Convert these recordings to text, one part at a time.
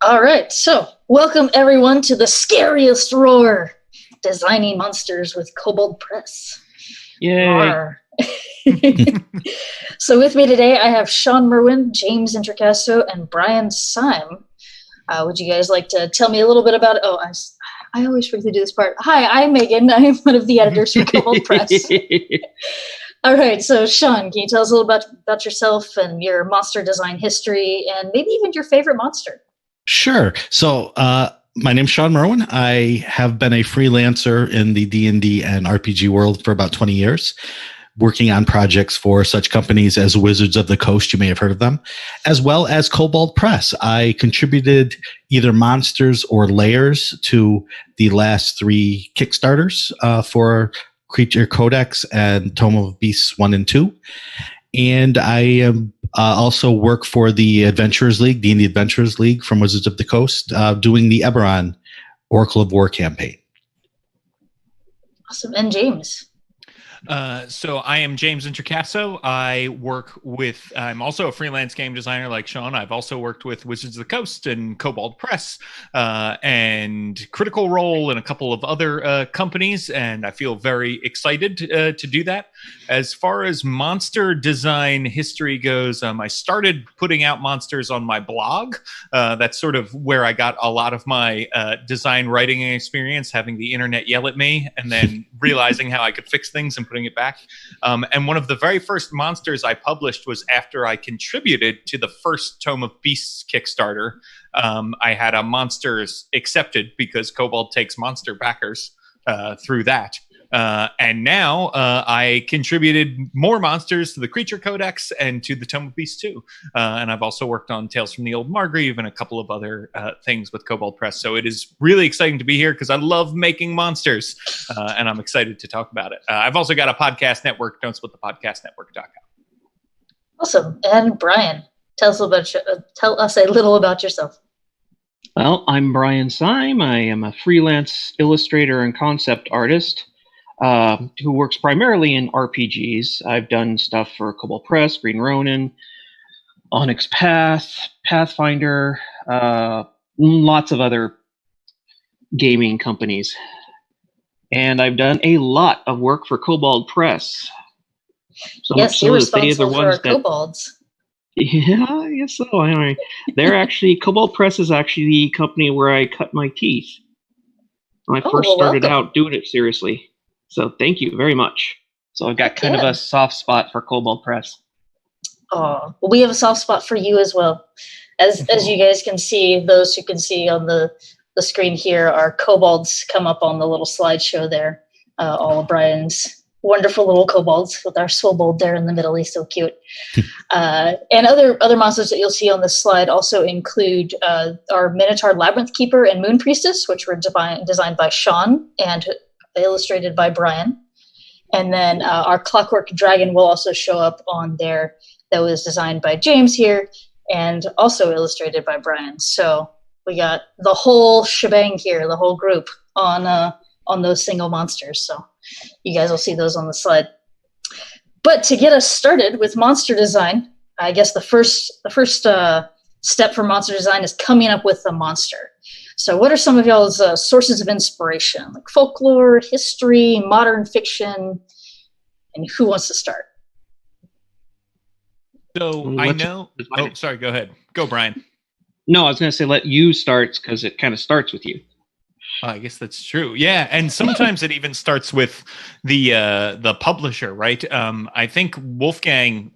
All right, so welcome everyone to the scariest roar, designing monsters with Kobold Press. Yay. So with me today, I have Shawn Merwin, James Introcaso, and Bryan Syme. Would you guys like to tell me a little bit about it? Oh, I always forget to do this part. Hi, I'm Meagan. I'm one of the editors for Kobold Press. All right, so Shawn, can you tell us a little about yourself and your monster design history and maybe even your favorite monster? Sure. So, my name's Shawn Merwin. I have been a freelancer in the D&D and RPG world for about 20 years, working on projects for such companies as Wizards of the Coast, you may have heard of them, as well as Kobold Press. I contributed either monsters or layers to the last three Kickstarters for Creature Codex and Tome of Beasts 1 and 2. And I am also work for the Adventurers League, D&D Adventurers League from Wizards of the Coast, doing the Eberron Oracle of War campaign. Awesome. And James? So I am James Introcaso. I'm also a freelance game designer like Shawn. I've also worked with Wizards of the Coast and Kobold Press and Critical Role and a couple of other companies, and I feel very excited to do that. As far as monster design history goes, I started putting out monsters on my blog. That's sort of where I got a lot of my design writing experience, having the internet yell at me and then realizing how I could fix things and putting it back. And one of the very first monsters I published was after I contributed to the first Tome of Beasts Kickstarter. I had a monsters accepted because Kobold takes monster backers through that. And now I contributed more monsters to the Creature Codex and to the Tome of Beasts too. And I've also worked on Tales from the Old Margrave and a couple of other things with Kobold Press. So it is really exciting to be here because I love making monsters and I'm excited to talk about it. I've also got a podcast network, don'tsplittthepodcastnetwork.com. Awesome. And Bryan, tell us a little about yourself. Well, I'm Bryan Syme. I am a freelance illustrator and concept artist who works primarily in RPGs. I've done stuff for Kobold Press, Green Ronin, Onyx Path, Pathfinder, lots of other gaming companies. And I've done a lot of work for Kobold Press. So yes, you're responsible for our kobolds. Yeah, I guess so. Anyway, Kobold Press is actually the company where I cut my teeth when I first started out doing it seriously. So thank you very much. So I've got kind of a soft spot for Kobold Press. Oh, well, we have a soft spot for you as well. As you guys can see, those who can see on the screen here, our kobolds come up on the little slideshow there. All of Bryan's wonderful little kobolds with our swobold there in the middle. He's so cute. And other monsters that you'll see on this slide also include our Minotaur Labyrinth Keeper and Moon Priestess, which were designed by Shawn and illustrated by Bryan. And then our Clockwork Dragon will also show up on there. That was designed by James here and also illustrated by Bryan. So we got the whole shebang here, the whole group on those single monsters. So you guys will see those on the slide. But to get us started with monster design, I guess the first step for monster design is coming up with a monster. So what are some of y'all's sources of inspiration, like folklore, history, modern fiction, and who wants to start? So I know. Oh, sorry. Go ahead. Go, Bryan. No, I was going to say let you start because it kind of starts with you. I guess that's true. Yeah, and sometimes it even starts with the publisher, right? I think Wolfgang,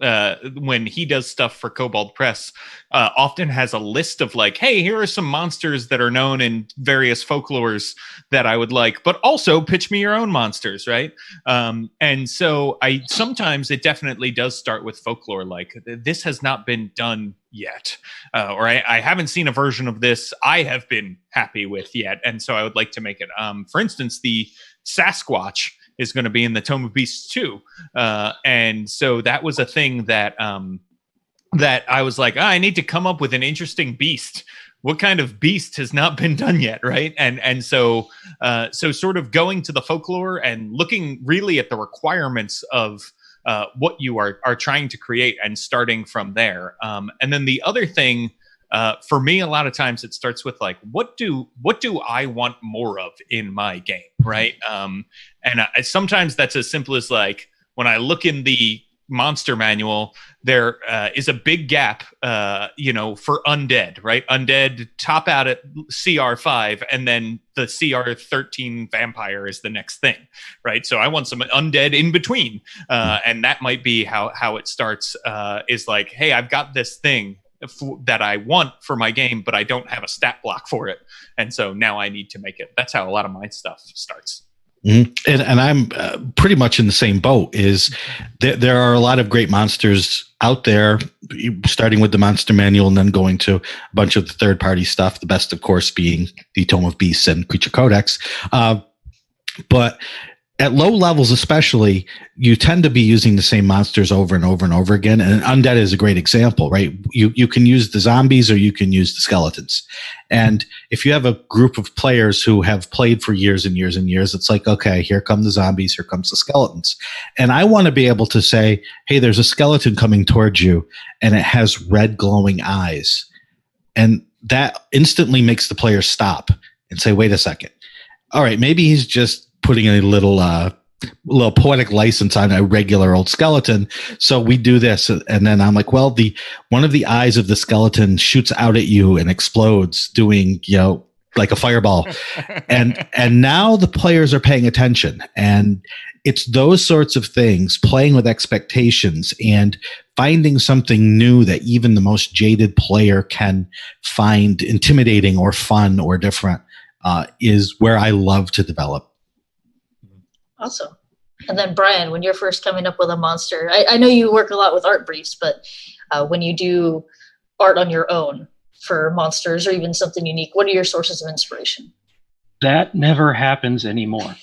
when he does stuff for Kobold Press, often has a list of like, hey, here are some monsters that are known in various folklores that I would like, but also pitch me your own monsters, right? And so sometimes it definitely does start with folklore, like this has not been done yet, or I haven't seen a version of this I have been happy with yet, and so I would like to make it. For instance, the Sasquatch is going to be in the Tome of Beasts 2, and so that was a thing that that I was like, I need to come up with an interesting beast. What kind of beast has not been done yet, right? And so sort of going to the folklore and looking really at the requirements of what you are trying to create and starting from there. And then the other thing For me, a lot of times it starts with like, what do I want more of in my game, right? Sometimes that's as simple as like, when I look in the monster manual, there is a big gap, for undead, right? Undead top out at CR5, and then the CR13 vampire is the next thing, right? So I want some undead in between, and that might be how it starts. Is like, hey, I've got this thing that I want for my game, but I don't have a stat block for it, and so now I need to make it. That's how a lot of my stuff starts. Mm-hmm. And I'm pretty much in the same boat. Is there are a lot of great monsters out there, starting with the monster manual and then going to a bunch of the third-party stuff. The best, of course, being the Tome of Beasts and Creature Codex. But at low levels, especially, you tend to be using the same monsters over and over and over again. And undead is a great example, right? You can use the zombies or you can use the skeletons. And if you have a group of players who have played for years and years and years, it's like, okay, here come the zombies, here comes the skeletons. And I want to be able to say, hey, there's a skeleton coming towards you and it has red glowing eyes. And that instantly makes the player stop and say, wait a second. All right, maybe he's just putting a little poetic license on a regular old skeleton. So we do this. And then I'm like, well, one of the eyes of the skeleton shoots out at you and explodes, doing, like a fireball. and now the players are paying attention. And it's those sorts of things, playing with expectations and finding something new that even the most jaded player can find intimidating or fun or different, is where I love to develop. Awesome. And then Bryan, when you're first coming up with a monster, I know you work a lot with art briefs, but when you do art on your own for monsters or even something unique, what are your sources of inspiration? That never happens anymore.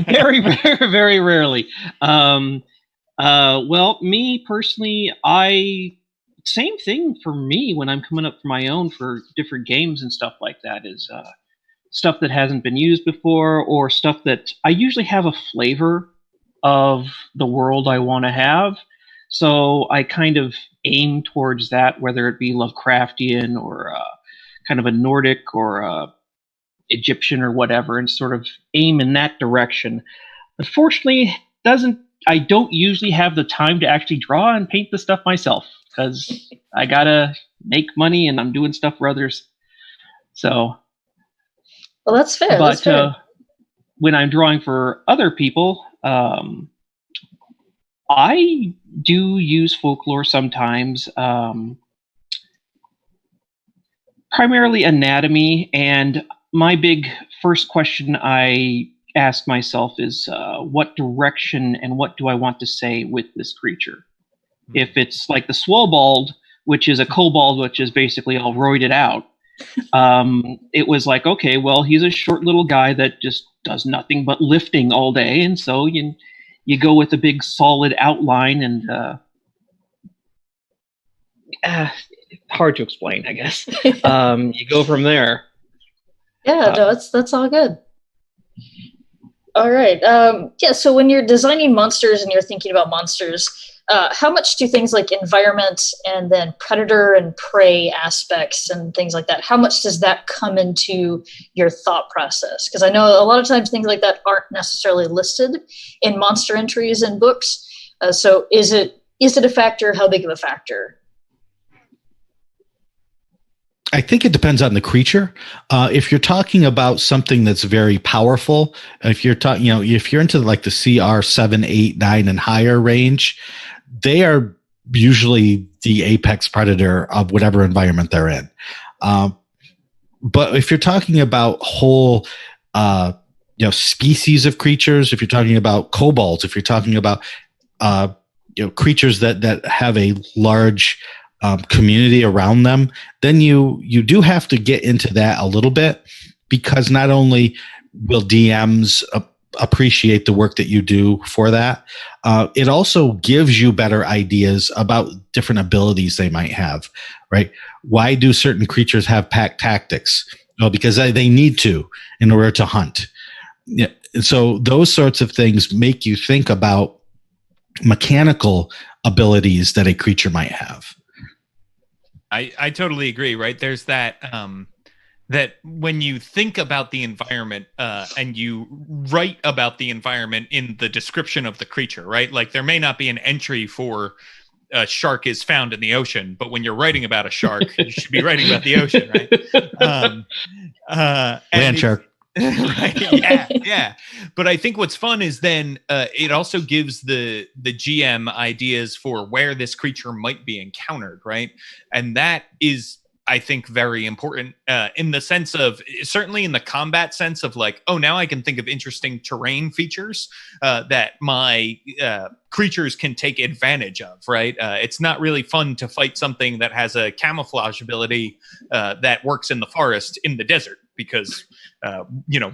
Very, very, very rarely. Well, me personally, same thing for me when I'm coming up for my own for different games and stuff like that is stuff that hasn't been used before, or stuff that I usually have a flavor of the world I want to have. So I kind of aim towards that, whether it be Lovecraftian or kind of a Nordic or Egyptian or whatever, and sort of aim in that direction. Unfortunately, I don't usually have the time to actually draw and paint the stuff myself because I gotta make money and I'm doing stuff for others. So. Well, that's fair. But that's fair. When I'm drawing for other people, I do use folklore sometimes, primarily anatomy. And my big first question I ask myself is, what direction and what do I want to say with this creature? Mm-hmm. If it's like the Swobold, which is a kobold, which is basically all roided out, it was like, okay, well, he's a short little guy that just does nothing but lifting all day, and so you go with a big solid outline, and hard to explain, I guess. You go from there. Yeah, no, that's all good. All right. So when you're designing monsters and you're thinking about monsters, how much do things like environment and then predator and prey aspects and things like that, how much does that come into your thought process? Because I know a lot of times things like that aren't necessarily listed in monster entries and books. So is it a factor? How big of a factor? I think it depends on the creature. If you're talking about something that's very powerful, if you're talking, if you're into like the CR 7, 8, 9 and higher range, they are usually the apex predator of whatever environment they're in. But if you're talking about whole, species of creatures, if you're talking about kobolds, if you're talking about, creatures that have a large community around them, then you do have to get into that a little bit, because not only will DMs appreciate the work that you do for that, it also gives you better ideas about different abilities they might have, right? Why do certain creatures have pack tactics? Well, because they need to in order to hunt. Yeah. So those sorts of things make you think about mechanical abilities that a creature might have. I totally agree. Right. There's that that when you think about the environment and you write about the environment in the description of the creature, right? Like there may not be an entry for a shark is found in the ocean, but when you're writing about a shark, you should be writing about the ocean, right? Land shark. Right. Yeah. Yeah. But I think what's fun is then it also gives the GM ideas for where this creature might be encountered, right? And that is, I think, very important in the sense of, certainly in the combat sense of like, oh, now I can think of interesting terrain features that my creatures can take advantage of, right? It's not really fun to fight something that has a camouflage ability that works in the forest in the desert, because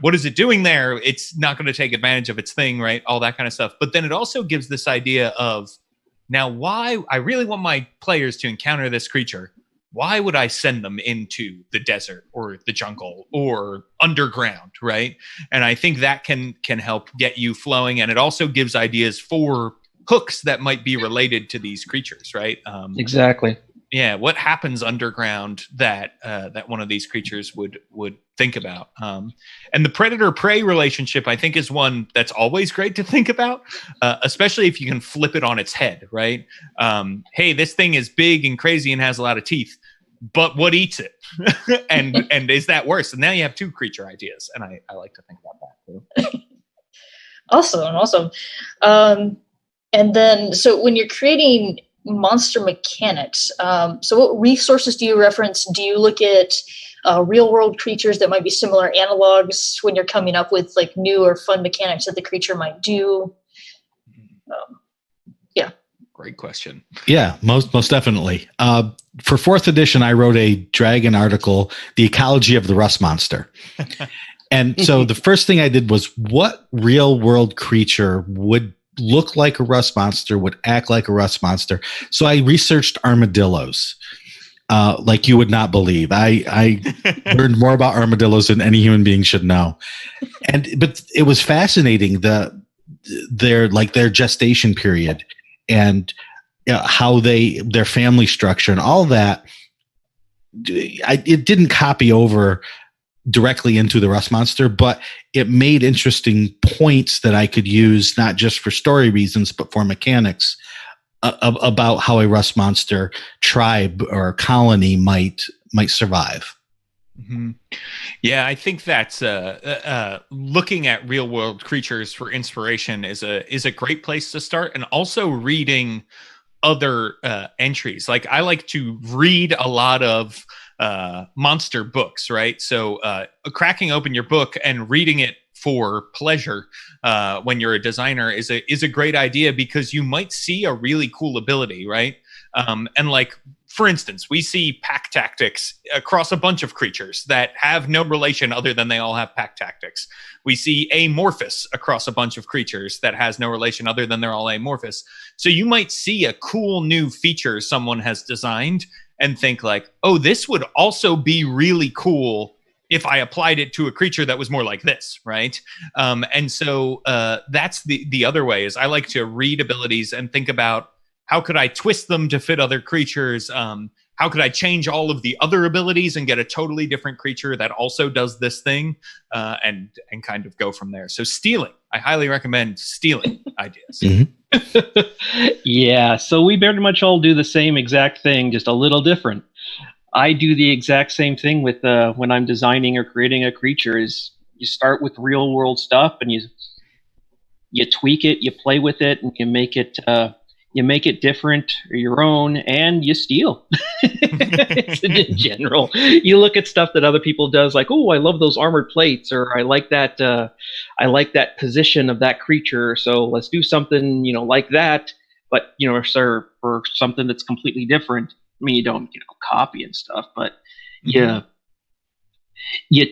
what is it doing there? It's not going to take advantage of its thing, right? All that kind of stuff. But then it also gives this idea of, now why I really want my players to encounter this creature. Why would I send them into the desert or the jungle or underground, right? And I think that can help get you flowing. And it also gives ideas for hooks that might be related to these creatures, right? Exactly. Yeah, what happens underground that that one of these creatures would think about. And the predator-prey relationship, I think, is one that's always great to think about, especially if you can flip it on its head, right? Hey, this thing is big and crazy and has a lot of teeth, but what eats it? and is that worse? And now you have two creature ideas, and I like to think about that too. Awesome. And then, so when you're creating monster mechanics, so what resources do you reference? Do you look at real world creatures that might be similar analogs when you're coming up with like new or fun mechanics that the creature might do? Yeah. Great question. Yeah, most definitely. For 4th edition, I wrote a dragon article, The Ecology of the Rust Monster. And so the first thing I did was, what real world creature would look like a rust monster, would act like a rust monster? So I researched armadillos, like you would not believe. I learned more about armadillos than any human being should know. But it was fascinating, their gestation period and how their family structure and all that. It didn't copy over directly into the rust monster, but it made interesting points that I could use, not just for story reasons, but for mechanics about how a rust monster tribe or colony might survive. Mm-hmm. Yeah, I think that's looking at real world creatures for inspiration is a great place to start, and also reading other entries. Like, I like to read a lot of monster books, right? So cracking open your book and reading it for pleasure when you're a designer is a great idea, because you might see a really cool ability, right? And like, for instance, we see pack tactics across a bunch of creatures that have no relation other than they all have pack tactics. We see amorphous across a bunch of creatures that has no relation other than they're all amorphous. So you might see a cool new feature someone has designed and think like, oh, this would also be really cool if I applied it to a creature that was more like this, right? And so that's the other way, is I like to read abilities and think about, how could I twist them to fit other creatures? How could I change all of the other abilities and get a totally different creature that also does this thing, and kind of go from there. So stealing, I highly recommend stealing ideas. Mm-hmm. Yeah, so we very much all do the same exact thing, just a little different. I do the exact same thing with when I'm designing or creating a creature. Is you start with real world stuff and you tweak it, you play with it, and you make it different or your own, and you steal. In general, you look at stuff that other people does, like, oh, I love those armored plates, or I like that position of that creature, so let's do something like that, but sir, for something that's completely different. I mean, you don't copy and stuff, but you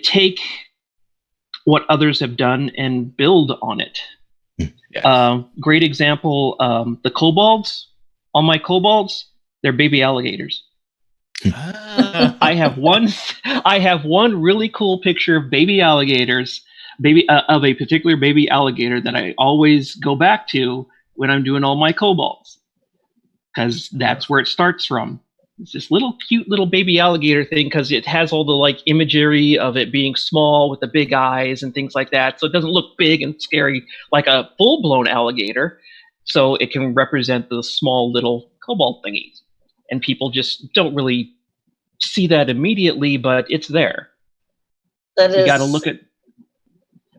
take what others have done and build on it. Yes. Great example, the kobolds. All my kobolds, they're baby alligators. I have one really cool picture of baby alligators, of a particular baby alligator that I always go back to when I'm doing all my kobolds, because that's where it starts from. It's this little cute little baby alligator thing because it has all the like imagery of it being small with the big eyes and things like that. So it doesn't look big and scary like a full-blown alligator. So it can represent the small little kobold thingies. And people just don't really see that immediately, but it's there. You got to look at,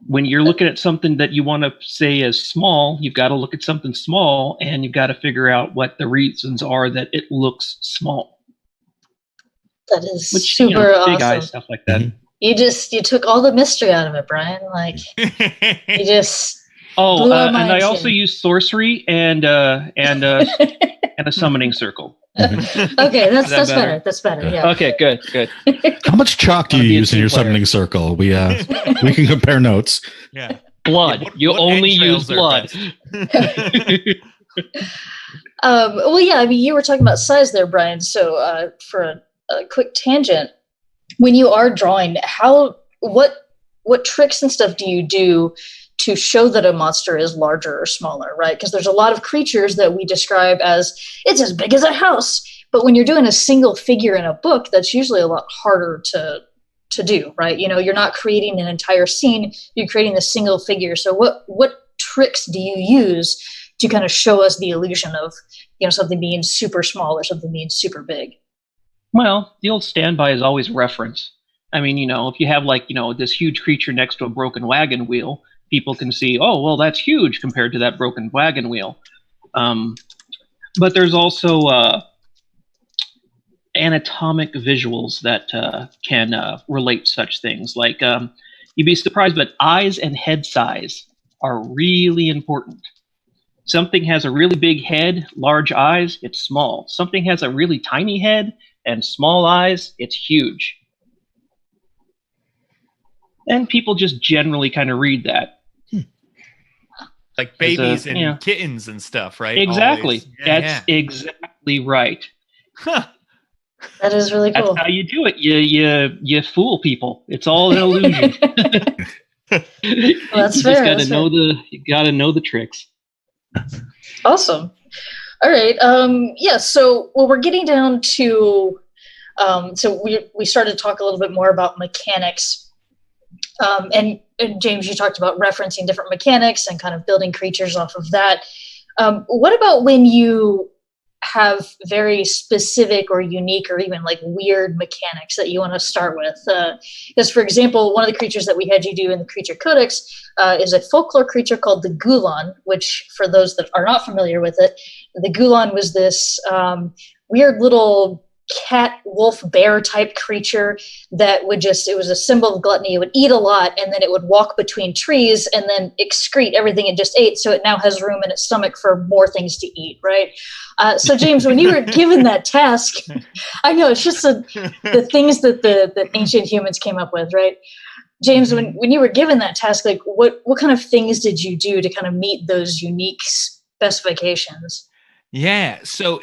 when you're looking at something that you want to say is small, you've got to look at something small and you've got to figure out what the reasons are that it looks small. That is super awesome. Big eyes, stuff like that. You took all the mystery out of it, Bryan. Like you just and I also use sorcery and a summoning circle. Okay, that's better. That's better. Yeah. Okay, good. How much chalk do you use in your summoning circle? We can compare notes. Yeah. Blood. You only use blood. Well, yeah. I mean, you were talking about size there, Bryan. So, for a quick tangent, when you are drawing, what tricks and stuff do you do to show that a monster is larger or smaller, right? Because there's a lot of creatures that we describe as it's as big as a house, but when you're doing a single figure in a book, that's usually a lot harder to do, right? You're not creating an entire scene, you're creating a single figure. So what tricks do you use to kind of show us the illusion of, something being super small or something being super big? Well, the old standby is always reference. I mean, if you have this huge creature next to a broken wagon wheel, people can see, oh, well, that's huge compared to that broken wagon wheel. But there's also anatomic visuals that can relate such things. Like, you'd be surprised, but eyes and head size are really important. Something has a really big head, large eyes, it's small. Something has a really tiny head and small eyes, it's huge. And people just generally kind of read that. Like babies and kittens and stuff, right? Exactly. That's exactly right. Huh. That is really cool. That's how you do it. You fool people. It's all an illusion. That's fair. You gotta know the tricks. Awesome. All right. So we're getting down to so we started to talk a little bit more about mechanics. And James, you talked about referencing different mechanics and kind of building creatures off of that. What about when you have very specific or unique or even like weird mechanics that you want to start with? Because, for example, one of the creatures that we had you do in the Creature Codex is a folklore creature called the Gulan, which, for those that are not familiar with it, the Gulan was this weird little cat, wolf, bear type creature that it was a symbol of gluttony. It would eat a lot and then it would walk between trees and then excrete everything it just ate. So it now has room in its stomach for more things to eat, right? So James, when you were given that task, I know it's just the things that the ancient humans came up with, right? James, when you were given that task, like what kind of things did you do to kind of meet those unique specifications? Yeah, so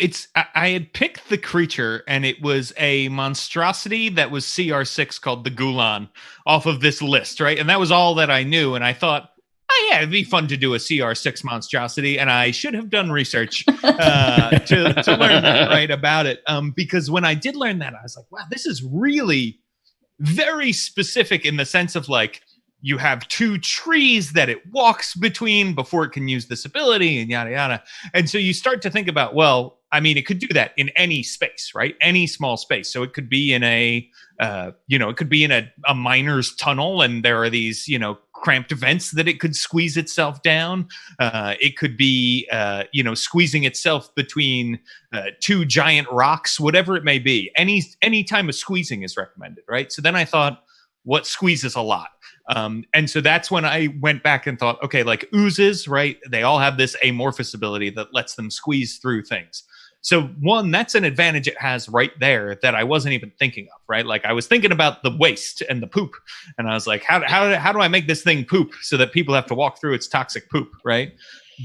I had picked the creature, and it was a monstrosity that was CR6 called the Gulan off of this list, right? And that was all that I knew, and I thought, oh yeah, it'd be fun to do a CR6 monstrosity, and I should have done research to learn that, right, about it. Because when I did learn that, I was like, wow, this is really very specific in the sense of like, you have two trees that it walks between before it can use this ability and yada, yada. And so you start to think about, well, I mean, it could do that in any space, right? Any small space. So it could be in a miner's tunnel and there are these, cramped vents that it could squeeze itself down. It could be, squeezing itself between two giant rocks, whatever it may be. Any time of squeezing is recommended, right? So then I thought, what squeezes a lot? And so that's when I went back and thought, okay, like oozes, right? They all have this amorphous ability that lets them squeeze through things. So one, that's an advantage it has right there that I wasn't even thinking of, right? Like I was thinking about the waste and the poop. And I was like, how do I make this thing poop so that people have to walk through its toxic poop, right?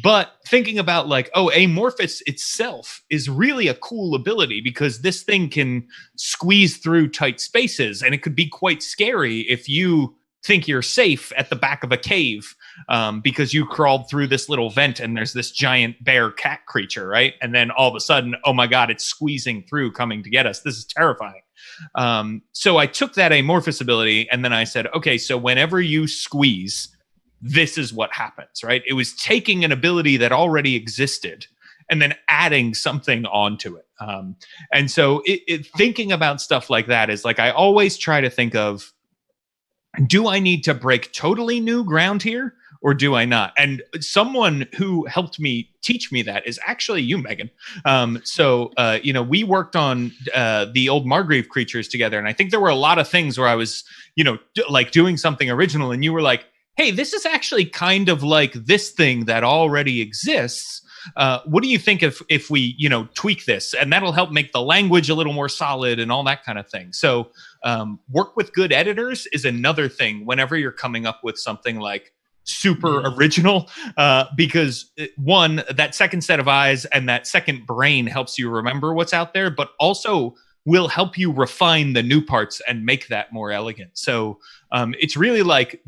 But thinking about like, amorphous itself is really a cool ability because this thing can squeeze through tight spaces and it could be quite scary if you think you're safe at the back of a cave because you crawled through this little vent and there's this giant bear cat creature, right? And then all of a sudden, oh my God, it's squeezing through, coming to get us. This is terrifying. So I took that amorphous ability and then I said, okay, so whenever you squeeze, this is what happens, right? It was taking an ability that already existed and then adding something onto it. And so thinking about stuff like that is like, I always try to think of, do I need to break totally new ground here or do I not? And someone who helped me teach me that is actually you, Meagan. We worked on the old Margrave creatures together. And I think there were a lot of things where I was, like doing something original and you were like, hey, this is actually kind of like this thing that already exists. What do you think if we, tweak this? And that'll help make the language a little more solid and all that kind of thing. So work with good editors is another thing whenever you're coming up with something like super original, because one, that second set of eyes and that second brain helps you remember what's out there, but also will help you refine the new parts and make that more elegant. So it's really like,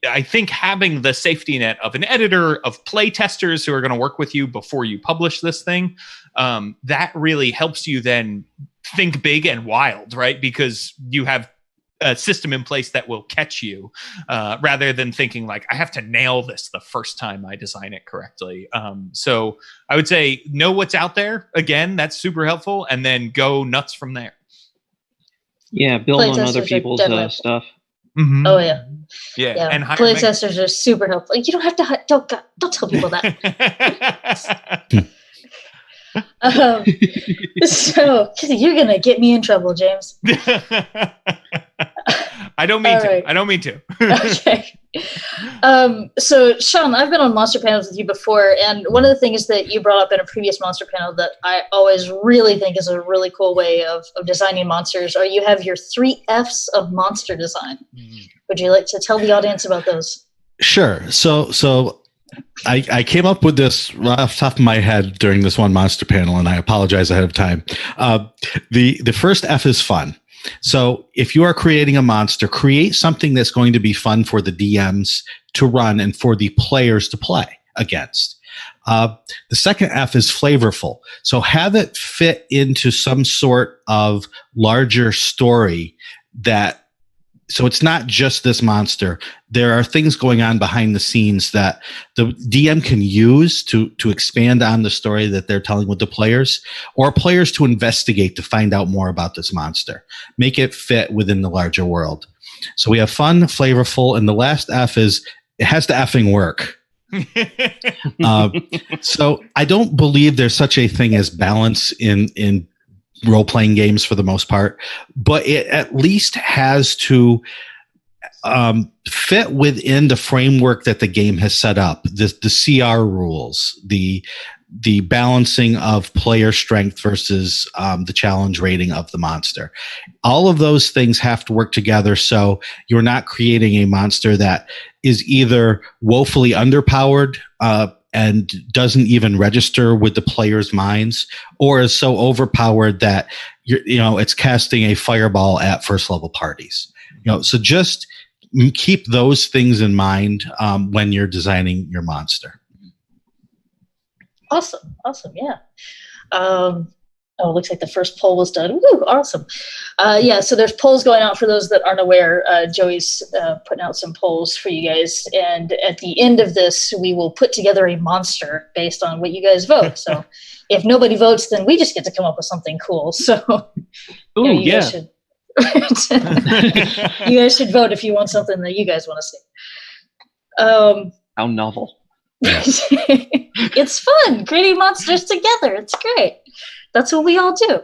I think having the safety net of an editor, of play testers who are going to work with you before you publish this thing, that really helps you then think big and wild, right? Because you have a system in place that will catch you rather than thinking like, I have to nail this the first time I design it correctly. So I would say know what's out there. Again, that's super helpful. And then go nuts from there. Yeah, build on other people's stuff. Mm-hmm. Oh yeah. Yeah. And play testers are super helpful. You don't have to don't tell people that. So you're gonna get me in trouble, James. I don't mean to. Right. I don't mean to. Okay. So Shawn, I've been on monster panels with you before, and one of the things that you brought up in a previous monster panel that I always really think is a really cool way of designing monsters are you have your 3 F's of monster design. Would you like to tell the audience about those? Sure. So I came up with this right off the top of my head during this one monster panel, and I apologize ahead of time. The first F is fun. So if you are creating a monster, create something that's going to be fun for the DMs to run and for the players to play against. The second F is flavorful. So have it fit into some sort of larger story so it's not just this monster. There are things going on behind the scenes that the DM can use to expand on the story that they're telling with the players, or players to investigate to find out more about this monster. Make it fit within the larger world. So we have fun, flavorful, and the last F is it has to effing work. So I don't believe there's such a thing as balance in role-playing games for the most part, but it at least has to fit within the framework that the game has set up. The CR rules, the balancing of player strength versus the challenge rating of the monster. All of those things have to work together so you're not creating a monster that is either woefully underpowered and doesn't even register with the players' minds, or is so overpowered that it's casting a fireball at first level parties. So just keep those things in mind when you're designing your monster. Awesome, yeah. It looks like the first poll was done. Woo, awesome. So there's polls going out for those that aren't aware. Joey's putting out some polls for you guys. And at the end of this, we will put together a monster based on what you guys vote. So if nobody votes, then we just get to come up with something cool. So you guys should you guys should vote if you want something that you guys want to see. How novel. It's fun creating monsters together. It's great. That's what we all do.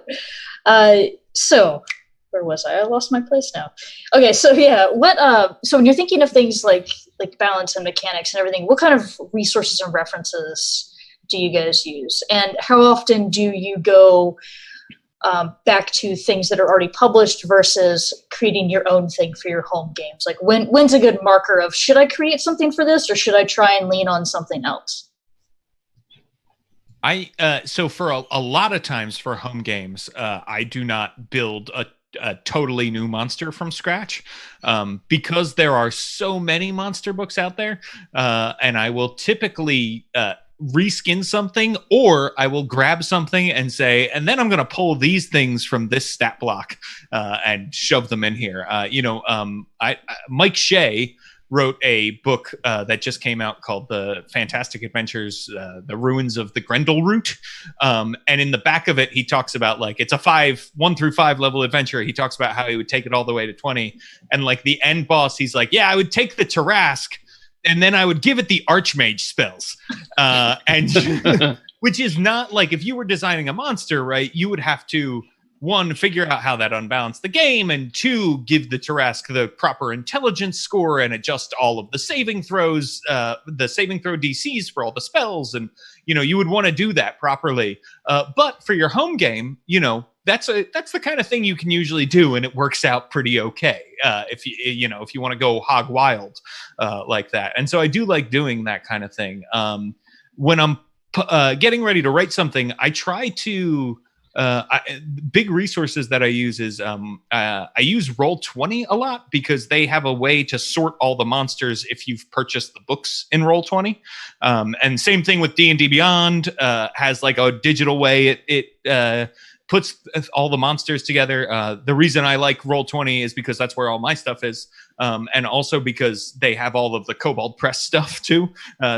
So where was I? I lost my place now. Okay, so so when you're thinking of things like balance and mechanics and everything, what kind of resources and references do you guys use? And how often do you go back to things that are already published versus creating your own thing for your home games? Like when's a good marker of, should I create something for this or should I try and lean on something else? So for a lot of times for home games, I do not build a totally new monster from scratch, because there are so many monster books out there, and I will typically reskin something, or I will grab something and say, and then I'm going to pull these things from this stat block and shove them in here. Mike Shea wrote a book that just came out called The Fantastic Adventures, The Ruins of the Grendel Route. And in the back of it, he talks about, like, it's a 1 through 5 level adventure. He talks about how he would take it all the way to 20. And like the end boss, he's like, yeah, I would take the Tarask and then I would give it the Archmage spells. And which is not like, if you were designing a monster, right, you would have to, 1, figure out how that unbalanced the game, and 2, give the Tarask the proper intelligence score and adjust all of the saving throws, the saving throw DCs for all the spells. And, you would want to do that properly. But for your home game, that's the kind of thing you can usually do, and it works out pretty okay. If you want to go hog wild like that. And so I do like doing that kind of thing. When I'm getting ready to write something, I try to, big resources that I use is I use Roll20 a lot, because they have a way to sort all the monsters if you've purchased the books in Roll20. And same thing with D&D Beyond, has like a digital way it puts all the monsters together. The reason I like Roll20 is because that's where all my stuff is. And also because they have all of the Kobold Press stuff too.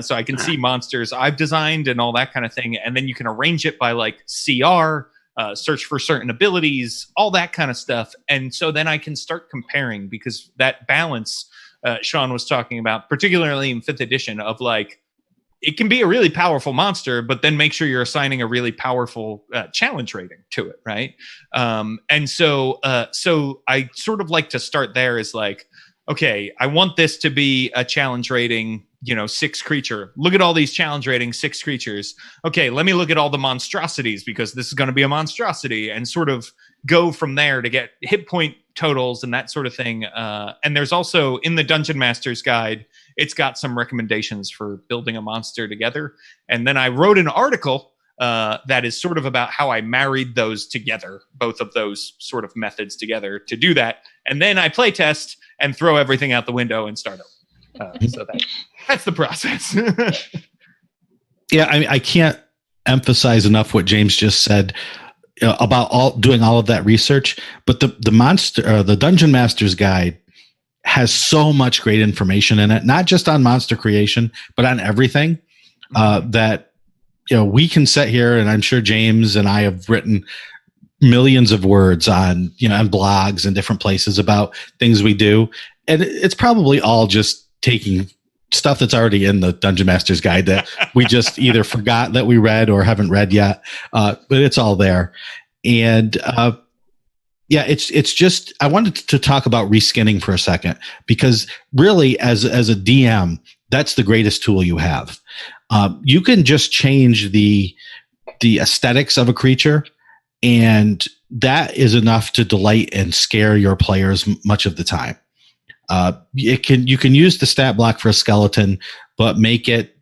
So I can see monsters I've designed and all that kind of thing. And then you can arrange it by like CR, search for certain abilities, all that kind of stuff. And so then I can start comparing, because that balance Shawn was talking about, particularly in 5th edition, of like, it can be a really powerful monster, but then make sure you're assigning a really powerful challenge rating to it, right? And so I sort of like to start there as like, okay, I want this to be a challenge rating, 6 creature. Look at all these challenge ratings, 6 creatures. Okay, let me look at all the monstrosities, because this is going to be a monstrosity, and sort of go from there to get hit point totals and that sort of thing. And there's also, in the Dungeon Master's Guide, it's got some recommendations for building a monster together. And then I wrote an article that is sort of about how I married those together, both of those sort of methods together to do that. And then I play test and throw everything out the window and start over. So that's the process. Yeah, I can't emphasize enough what James just said about doing all of that research. But the Dungeon Master's Guide has so much great information in it, not just on monster creation, but on everything that we can sit here, and I'm sure James and I have written millions of words on on blogs and different places about things we do, and it's probably all just taking stuff that's already in the Dungeon Master's Guide that we just either forgot that we read or haven't read yet, but it's all there. And it's just, I wanted to talk about reskinning for a second, because really as a DM, that's the greatest tool you have. You can just change the aesthetics of a creature, and that is enough to delight and scare your players much of the time. You can use the stat block for a skeleton, but make it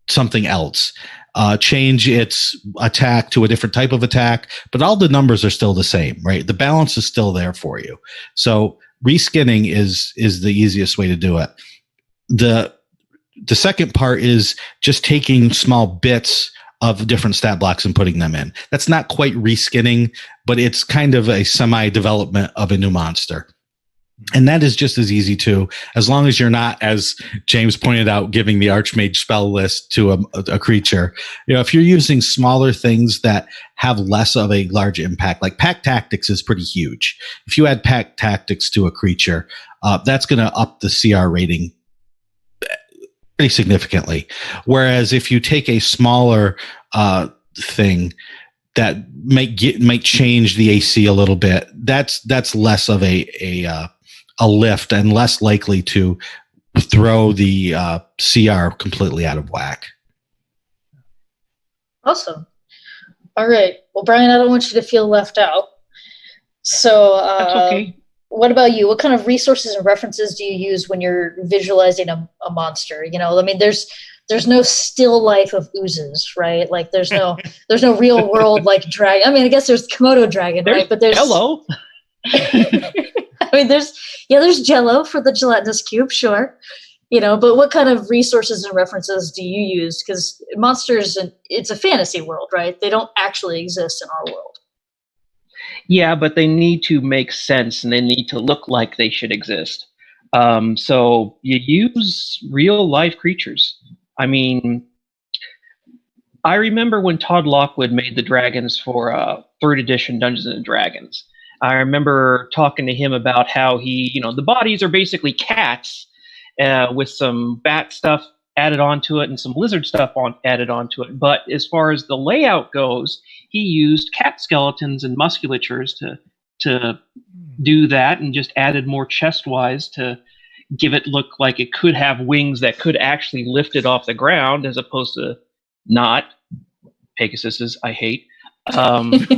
something else. Change its attack to a different type of attack, but all the numbers are still the same, right? The balance is still there for you. So reskinning is the easiest way to do it. The second part is just taking small bits of different stat blocks and putting them in. That's not quite reskinning, but it's kind of a semi-development of a new monster. And that is just as easy too, as long as you're not, as James pointed out, giving the Archmage spell list to a creature. If you're using smaller things that have less of a large impact, like Pack Tactics is pretty huge. If you add Pack Tactics to a creature, that's going to up the CR rating pretty significantly. Whereas if you take a smaller thing that might change the AC a little bit, that's less of a lift and less likely to throw the CR completely out of whack. Awesome. All right. Well, Bryan, I don't want you to feel left out. So That's okay. What about you? What kind of resources and references do you use when you're visualizing a monster? There's no still life of oozes, right? Like there's no real world like dragon. I mean, I guess there's Komodo dragon, right? But there's hello. I mean, there's Jello for the gelatinous cube, sure. But what kind of resources and references do you use? Because monsters, it's a fantasy world, right? They don't actually exist in our world. Yeah, but they need to make sense and they need to look like they should exist. So you use real life creatures. I mean, I remember when Todd Lockwood made the dragons for 3rd edition Dungeons and Dragons. I remember talking to him about how the bodies are basically cats with some bat stuff added onto it and some lizard stuff added onto it. But as far as the layout goes, he used cat skeletons and musculatures to do that, and just added more chest-wise to give it look like it could have wings that could actually lift it off the ground, as opposed to not. Pegasuses, I hate. I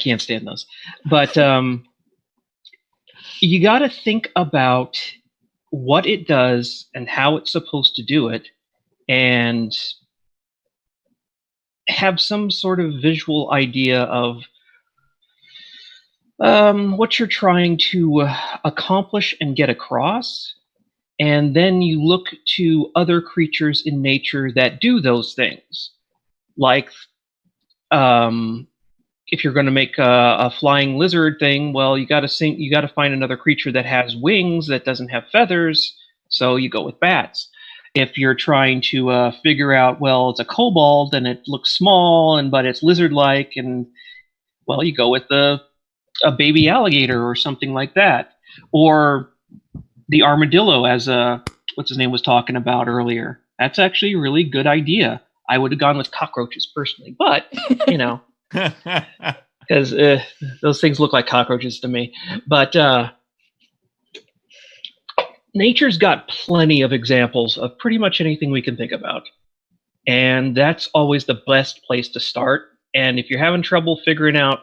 can't stand those. But you got to think about what it does and how it's supposed to do it, and have some sort of visual idea of what you're trying to accomplish and get across. And then you look to other creatures in nature that do those things. Like, if you're going to make a flying lizard thing, well, you got to find another creature that has wings that doesn't have feathers, so you go with bats. If you're trying to figure out, well, it's a kobold and it looks small but it's lizard-like, and well, you go with a baby alligator or something like that, or the armadillo, as what's his name was talking about earlier. That's actually a really good idea. I would have gone with cockroaches personally, but because those things look like cockroaches to me. But nature's got plenty of examples of pretty much anything we can think about, and that's always the best place to start. And if you're having trouble figuring out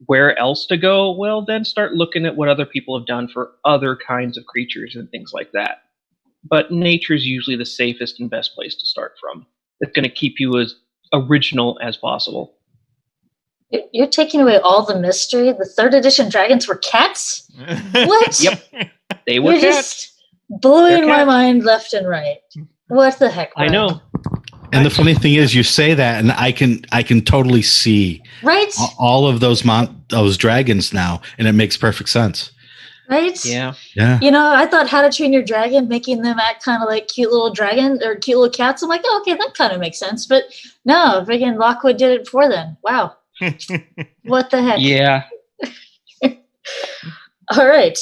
where else to go, well, then start looking at what other people have done for other kinds of creatures and things like that. But nature's usually the safest and best place to start from. It's going to keep you as original as possible. You're taking away all the mystery. The 3rd edition dragons were cats? What? Yep. They were You're cats. just blowing my mind left and right. What the heck, Brian? I know. And the funny thing is, you say that, and I can totally see all of those dragons now, and it makes perfect sense. Right? Yeah. I thought How to Train Your Dragon, making them act kind of like cute little dragon or cute little cats. I'm like, oh, okay, that kind of makes sense. But no, freaking Lockwood did it before then. Wow. What the heck? Yeah. All right.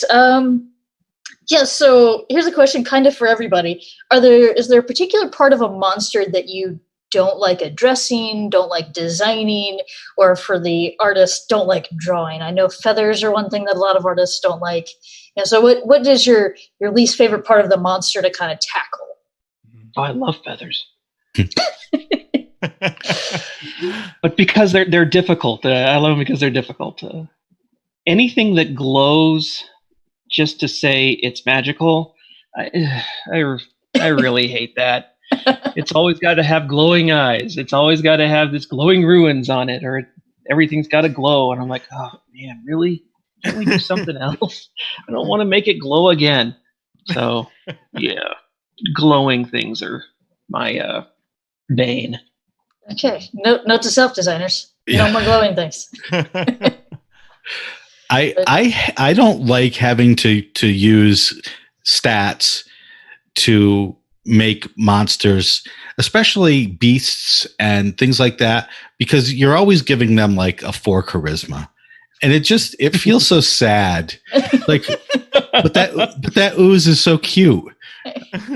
Yeah, so here's a question kind of for everybody. Is there a particular part of a monster that you don't like addressing, don't like designing, or for the artist, don't like drawing? I know feathers are one thing that a lot of artists don't like. So what is your least favorite part of the monster to kind of tackle? Oh, I love feathers. But because they're difficult. I love them because they're difficult. Anything that glows just to say it's magical, I really hate that. It's always got to have glowing eyes. It's always got to have this glowing ruins on it, or everything's got to glow. And I'm like, oh man, really? Can't we do something else? I don't want to make it glow again. So yeah, glowing things are my bane. Okay, note to self designers: no more glowing things. I don't like having to use stats to make monsters, especially beasts and things like that, because you're always giving them like a 4 charisma, and it feels so sad. Like, but that ooze is so cute.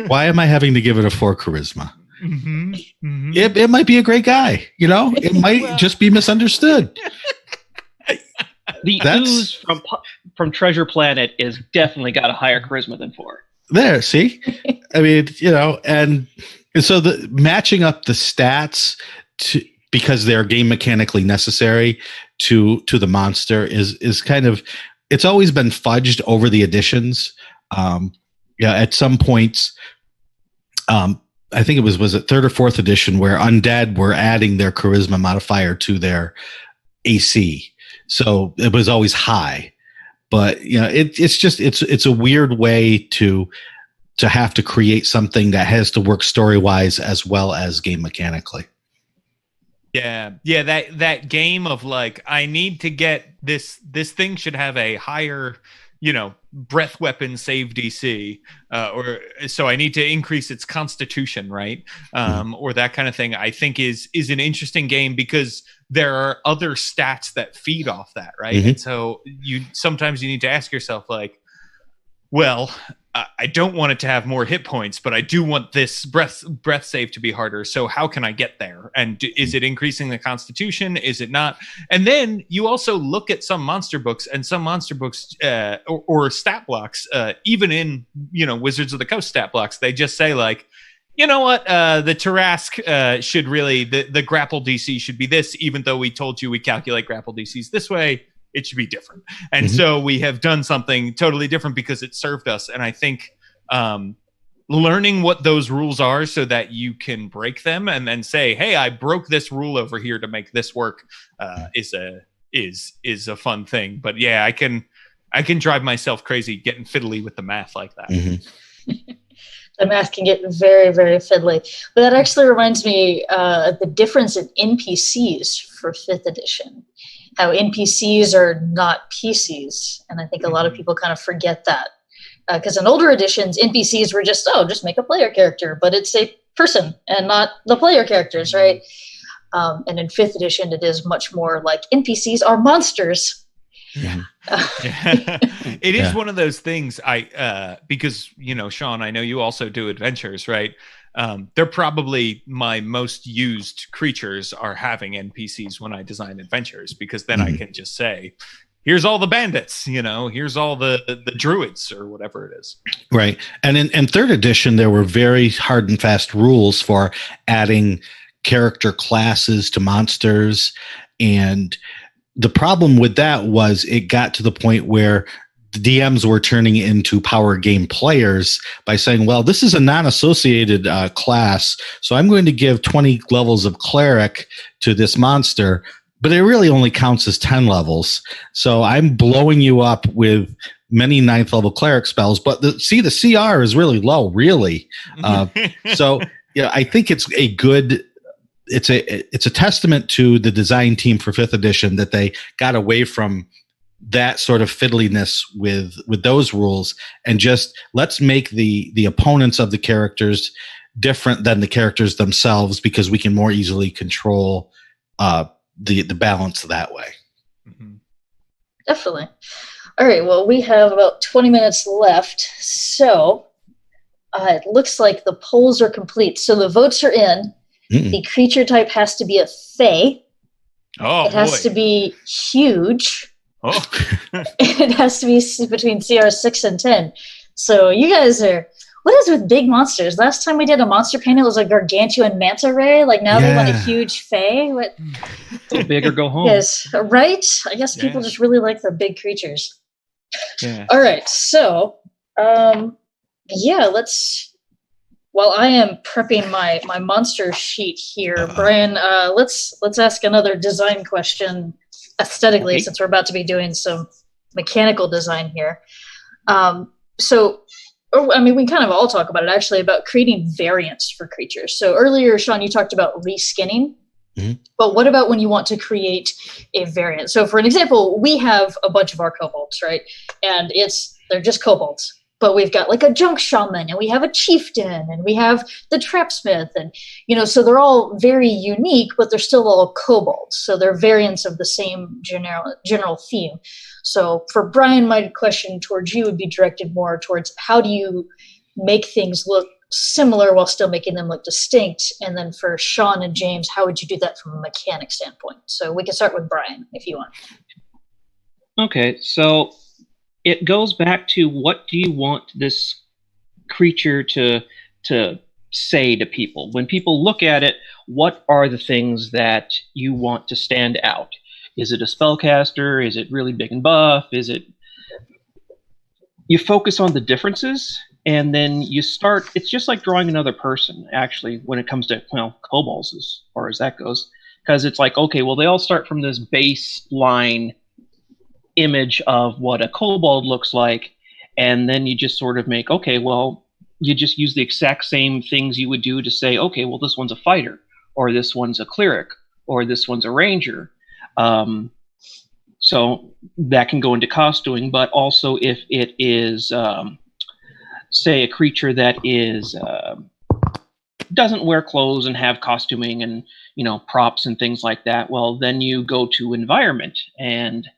Why am I having to give it a 4 charisma? Mm-hmm. Mm-hmm. It might be a great guy, It might just be misunderstood. The ooze from Treasure Planet is definitely got a higher charisma than 4. There, see? I mean, and so the matching up the stats because they're game mechanically necessary to the monster is kind of, it's always been fudged over the editions. At some points, I think it was it 3rd or 4th edition where undead were adding their charisma modifier to their AC, so it was always high. But it's a weird way to have to create something that has to work story wise as well as game mechanically. Yeah, that game of like, I need to get this thing should have a higher, breath weapon save DC, or so I need to increase its constitution, right? Or that kind of thing. I think is an interesting game because there are other stats that feed off that, right? And so sometimes you need to ask yourself, like, well, I don't want it to have more hit points, but I do want this breath save to be harder. So how can I get there? And is it increasing the constitution? Is it not? And then you also look at some monster books, and some monster books or stat blocks, even in Wizards of the Coast stat blocks, they just say like, you know what, the Tarask should really the grapple DC should be this, even though we told you we calculate grapple DCs this way. It should be different. And so we have done something totally different because it served us. And I think learning what those rules are so that you can break them and then say, hey, I broke this rule over here to make this work is a fun thing. But yeah, I can drive myself crazy getting fiddly with the math like that. The math can get very, very fiddly. But that actually reminds me the difference in NPCs for 5th edition. How NPCs are not PCs. And I think a lot of people kind of forget that. Because in older editions, NPCs were just make a player character, but it's a person and not the player characters, right? And in 5th edition, it is much more like NPCs are monsters. Yeah. It is one of those things because, Shawn, I know you also do adventures, right? They're probably my most used creatures are having NPCs when I design adventures, because then I can just say, here's all the bandits, here's all the druids or whatever it is. Right. And in 3rd edition, there were very hard and fast rules for adding character classes to monsters. And the problem with that was it got to the point where the DMs were turning into power game players by saying, well, this is a non-associated class, so I'm going to give 20 levels of cleric to this monster, but it really only counts as 10 levels. So I'm blowing you up with many 9th level cleric spells, but the CR is really low, really. So I think it's a good... It's a testament to the design team for 5th edition that they got away from that sort of fiddliness with those rules and just let's make the opponents of the characters different than the characters themselves, because we can more easily control the balance that way. Definitely. All right. Well, we have about 20 minutes left, so it looks like the polls are complete. So the votes are in. The creature type has to be a Fae. It has to be huge. It has to be between CR 6 and 10. So you guys are... What is with big monsters? Last time we did a monster panel, it was a gargantuan manta ray. Like now they want a huge Fae. What? Go big or go home. Yes, right? I guess people just really like the big creatures. Yeah. All right. So, let's... While I am prepping my monster sheet here, Bryan, let's ask another design question aesthetically, since we're about to be doing some mechanical design here. We kind of all talk about it, actually, about creating variants for creatures. So earlier, Shawn, you talked about reskinning. But what about when you want to create a variant? So for an example, we have a bunch of our kobolds, right? And they're just kobolds. But we've got like a junk shaman, and we have a chieftain, and we have the trapsmith, and so they're all very unique, but they're still all kobolds. So they're variants of the same general theme. So for Bryan, my question towards you would be directed more towards how do you make things look similar while still making them look distinct? And then for Shawn and James, how would you do that from a mechanic standpoint? So we can start with Bryan if you want. Okay, so it goes back to, what do you want this creature to say to people? When people look at it, what are the things that you want to stand out? Is it a spellcaster? Is it really big and buff? You focus on the differences, and then you start... It's just like drawing another person, actually, when it comes to, kobolds, as far as that goes. because it's like, okay, well, they all start from this baseline image of what a kobold looks like, and then you just sort of make, okay, well, you just use the exact same things you would do to say, okay, well, this one's a fighter, or this one's a cleric, or this one's a ranger. So that can go into costuming, but also if it is, say, a creature that is doesn't wear clothes and have costuming and props and things like that, well, then you go to environment and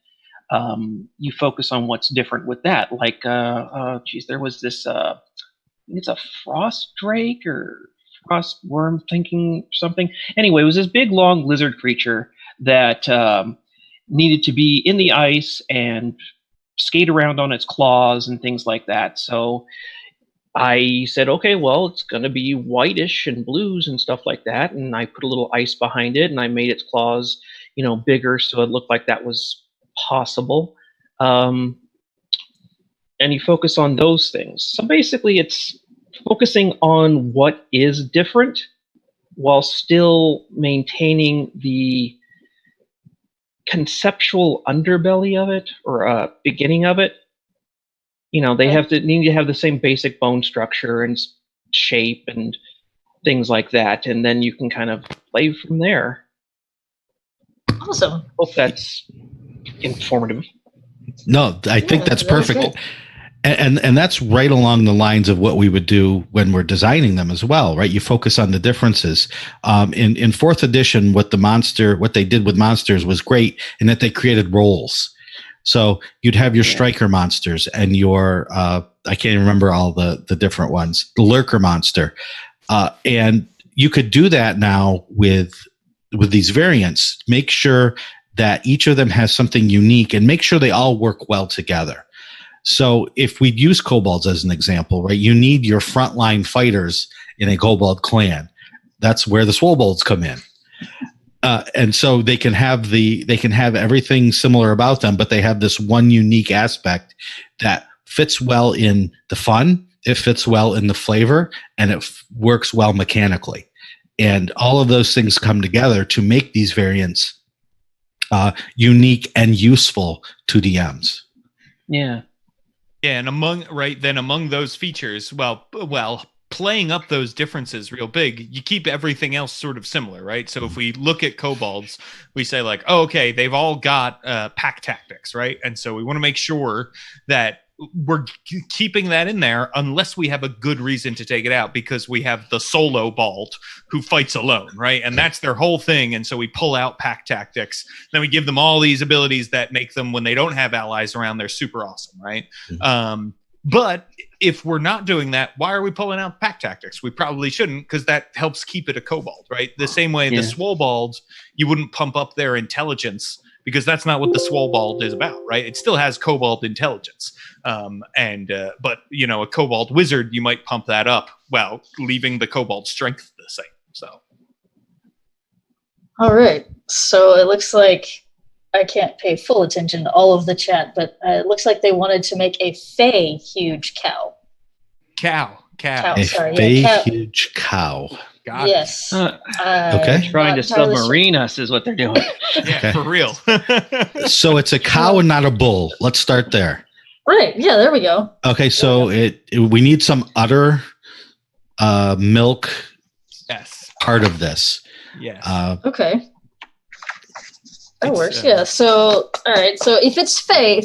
you focus on what's different with that. Like, there was this, I think it's a frost drake or frost worm, thinking something. Anyway, it was this big, long lizard creature that needed to be in the ice and skate around on its claws and things like that. So I said, okay, well, it's going to be whitish and blues and stuff like that. And I put a little ice behind it, and I made its claws, bigger, so it looked like that was possible. And you focus on those things. So basically, it's focusing on what is different while still maintaining the conceptual underbelly of it, or beginning of it. They need to have the same basic bone structure and shape and things like that, and then you can kind of play from there. Awesome. Hope that's informative. No, I think that's perfect. And that's right along the lines of what we would do when we're designing them as well, right? You focus on the differences. In fourth edition, what they did with monsters was great in that they created roles. So you'd have your striker monsters and your, I can't even remember all the different ones, the lurker monster. And you could do that now with these variants. Make sure that each of them has something unique and make sure they all work well together. So if we use kobolds as an example, right, you need your frontline fighters in a kobold clan. That's where the swobolds come in. And so they can have everything similar about them, but they have this one unique aspect that fits well in the fun, it fits well in the flavor, and it works well mechanically. And all of those things come together to make these variants unique and useful to DMs. Yeah, and among those features, playing up those differences real big, you keep everything else sort of similar, right? So if we look at kobolds, we say like, oh, okay, they've all got pack tactics, right? And so we want to make sure that we're keeping that in there unless we have a good reason to take it out, because we have the solo bald who fights alone, right? And that's their whole thing. And so we pull out pack tactics. Then we give them all these abilities that make them, when they don't have allies around, they're super awesome, right? Mm-hmm. But if we're not doing that, why are we pulling out pack tactics? We probably shouldn't, because that helps keep it a kobold, right? The same way the swobolds, you wouldn't pump up their intelligence, because that's not what the swobold is about, right? It still has kobold intelligence. But a kobold wizard, you might pump that up while leaving the kobold strength the same. So. All right. So it looks like I can't pay full attention to all of the chat, but it looks like they wanted to make a fey huge cow. Cow. Huge cow. God. Yes. Okay. Trying to submarine us is what they're doing. Yeah, for real. So it's a cow and not a bull. Let's start there. Right. Yeah, there we go. Okay, so we need some udder milk part of this. Yes. Okay. That works, yeah. So, all right. So if it's fey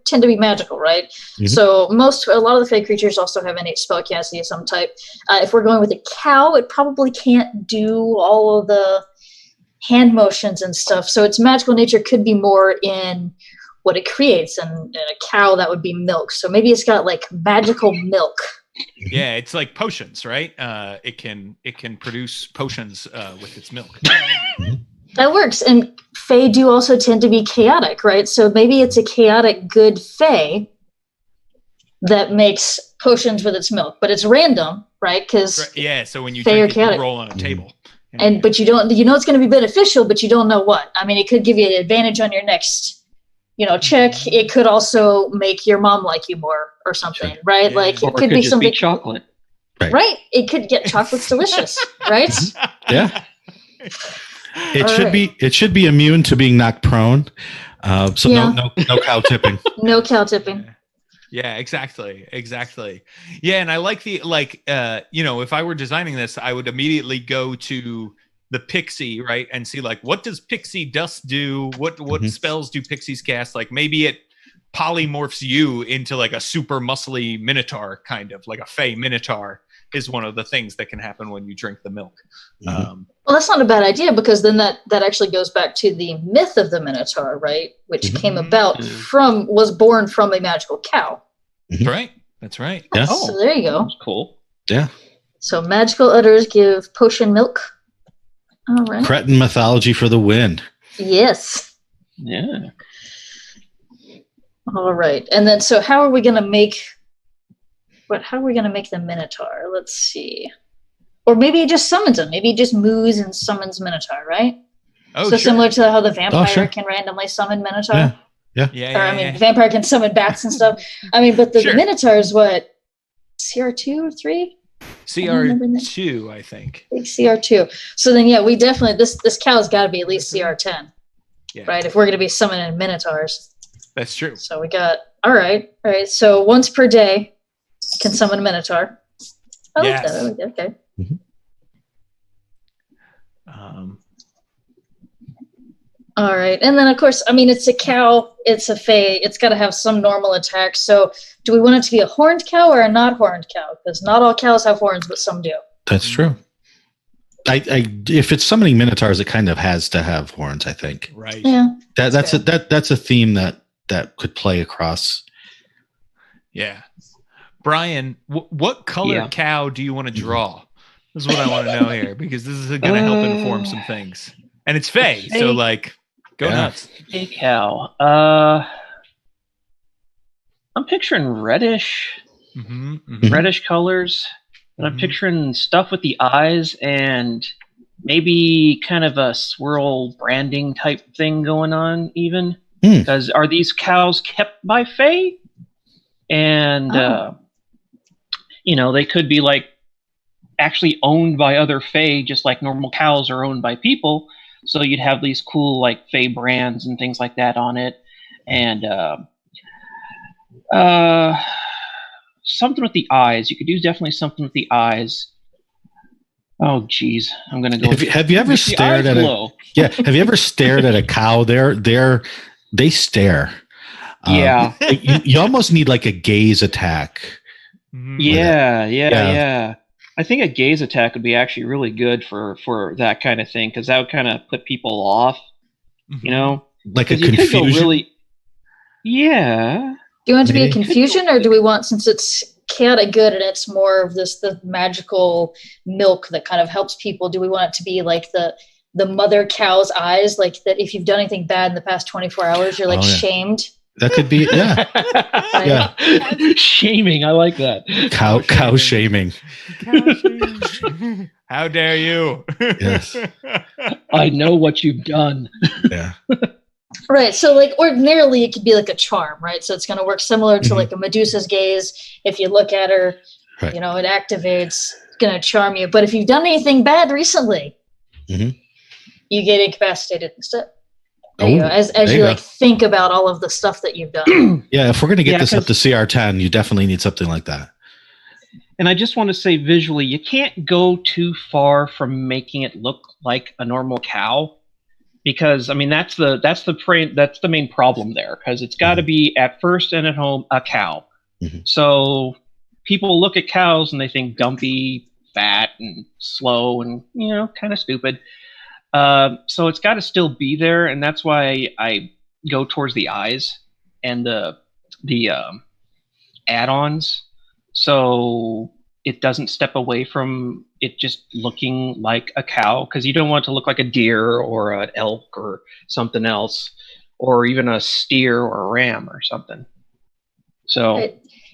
tend to be magical, right? Mm-hmm. So a lot of the fey creatures also have innate spellcasting of some type. If we're going with a cow, it probably can't do all of the hand motions and stuff. So its magical nature could be more in what it creates, and a cow, that would be milk. So maybe it's got like magical milk. Yeah, it's like potions, right? It can produce potions with its milk. That works. And Fae do also tend to be chaotic, right? So maybe it's a chaotic good Fae that makes potions with its milk, but it's random, right? Because so when you drink it, you roll on a table. But you know it's going to be beneficial, but you don't know what. I mean, it could give you an advantage on your next, check. It could also make your mom like you more or something, right? Yeah. Like it could be something chocolate, right? It could get chocolate's delicious, right? Yeah. It should be immune to being knocked prone. So no cow tipping. No cow tipping. Yeah, exactly. Yeah, and I like if I were designing this, I would immediately go to the pixie, right, and see like what does pixie dust do? What spells do pixies cast? Like maybe it polymorphs you into like a super muscly minotaur, kind of like a fey minotaur is one of the things that can happen when you drink the milk. Well, that's not a bad idea, because then that actually goes back to the myth of the minotaur, right? Which came about was born from a magical cow. That's right. Yeah. So there you go. That's cool. Yeah. So magical udders give potion milk. All right. Cretin mythology for the win. Yes. Yeah. All right. And then, so how are we going to make the minotaur? Let's see. Or maybe it just summons him. Maybe it just moves and summons minotaur, right? Oh, so sure. similar to how the vampire can randomly summon minotaur. Yeah. The vampire can summon bats and stuff. I mean, but the minotaur is what? CR2 or 3? CR2, I think. Big CR2. So then, we definitely, this cow's got to be at least CR10, right? If we're going to be summoning minotaurs. That's true. So we got, all right. So once per day can summon a minotaur. I like that. Okay. Mm-hmm. All right. And then, of course, I mean, it's a cow. It's a fey. It's got to have some normal attack. So do we want it to be a horned cow or a not horned cow? Because not all cows have horns, but some do. That's true. If it's summoning minotaurs, it kind of has to have horns, I think. Right. Yeah. That's a theme that could play across. Yeah. Brian, what color cow do you want to draw? This is what I want to know here, because this is going to help inform some things. And it's fey, so like, go nuts. Hey, cow. I'm picturing reddish colors. And I'm picturing stuff with the eyes and maybe kind of a swirl branding type thing going on even. Because are these cows kept by fey? And, they could be like actually owned by other fey, just like normal cows are owned by people. So you'd have these cool like fey brands and things like that on it. And something with the eyes. You could do definitely something with the eyes. Oh, geez. I'm going to go. Have you ever stared at have you ever stared at a cow? They stare. Yeah. You almost need like a gaze attack. Yeah. I think a gaze attack would be actually really good for that kind of thing, because that would kind of put people off, like a confusion. Yeah. Do you want it to be a confusion, or do we want, since it's chaotic good and it's more of the magical milk that kind of helps people, do we want it to be like the mother cow's eyes, like that if you've done anything bad in the past 24 hours, you're shamed? That could be, Shaming. I like that. Cow shaming. How dare you? Yes. I know what you've done. Yeah. Right. So like ordinarily it could be like a charm, right? So it's going to work similar to like a Medusa's gaze. If you look at her, it activates, it's going to charm you. But if you've done anything bad recently, you get incapacitated instead. There you go. As you think about all of the stuff that you've done. Yeah, if we're going to get this up to CR10, you definitely need something like that. And I just want to say visually, you can't go too far from making it look like a normal cow, because I mean that's the main problem there, because it's got to be at first and at home a cow. So people look at cows and they think dumpy, fat, and slow, and kind of stupid. So it's got to still be there, and that's why I go towards the eyes and the add-ons, so it doesn't step away from it just looking like a cow, because you don't want it to look like a deer or an elk or something else, or even a steer or a ram or something. So,